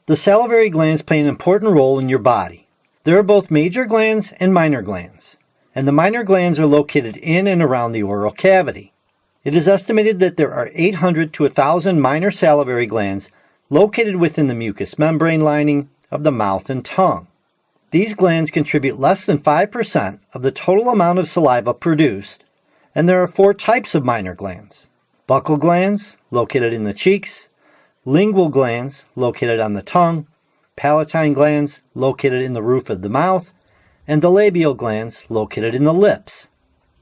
The salivary glands play an important role in your body. There are both major glands and minor glands, and the minor glands are located in and around the oral cavity. It is estimated that there are 800 to 1,000 minor salivary glands located within the mucous membrane lining of the mouth and tongue. These glands contribute less than 5% of the total amount of saliva produced, and there are 4 types of minor glands: buccal glands, located in the cheeks; lingual glands, located on the tongue; palatine glands, located in the roof of the mouth; and the labial glands, located in the lips.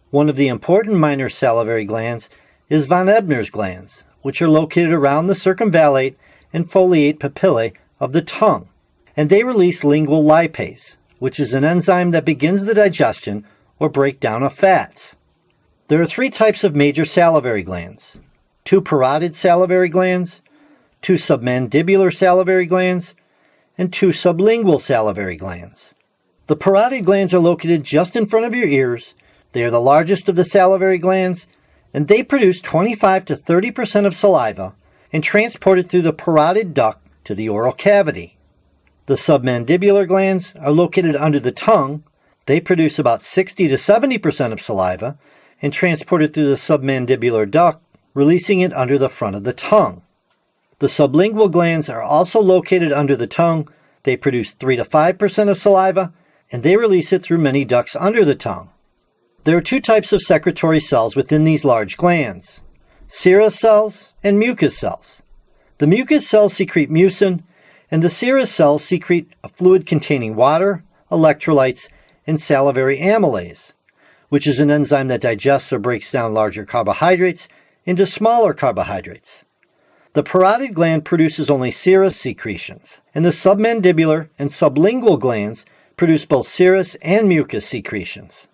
One of the important minor salivary glands is von Ebner's glands, which are located around the circumvallate and foliate papillae of the tongue, and they release lingual lipase, which is an enzyme that begins the digestion or breakdown of fats. There are 3 types of major salivary glands: 2 parotid salivary glands, 2 submandibular salivary glands, and 2 sublingual salivary glands. The parotid glands are located just in front of your ears. They are the largest of the salivary glands, and they produce 25 to 30% of saliva and transport it through the parotid duct to the oral cavity. The submandibular glands are located under the tongue. They produce about 60 to 70% of saliva and transport it through the submandibular duct, releasing it under the front of the tongue. The sublingual glands are also located under the tongue. They produce 3 to 5% of saliva, and they release it through many ducts under the tongue. There are 2 types of secretory cells within these large glands: serous cells and mucus cells. The mucus cells secrete mucin, and the serous cells secrete a fluid containing water, electrolytes, and salivary amylase, which is an enzyme that digests or breaks down larger carbohydrates into smaller carbohydrates. The parotid gland produces only serous secretions, and the submandibular and sublingual glands produce both serous and mucus secretions.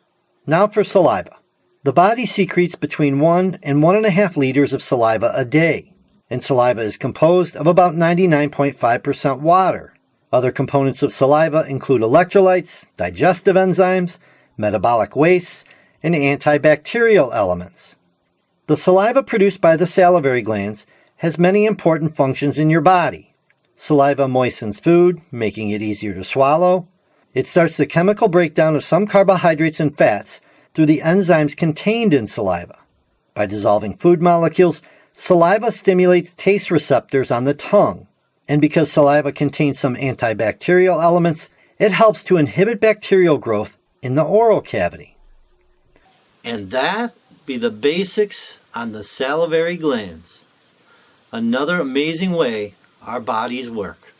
Now for saliva. The body secretes between 1 and 1.5 liters of saliva a day, and saliva is composed of about 99.5% water. Other components of saliva include electrolytes, digestive enzymes, metabolic wastes, and antibacterial elements. The saliva produced by the salivary glands has many important functions in your body. Saliva moistens food, making it easier to swallow. It starts the chemical breakdown of some carbohydrates and fats through the enzymes contained in saliva. By dissolving food molecules, saliva stimulates taste receptors on the tongue. And because saliva contains some antibacterial elements, it helps to inhibit bacterial growth in the oral cavity. And that be the basics on the salivary glands. Another amazing way our bodies work.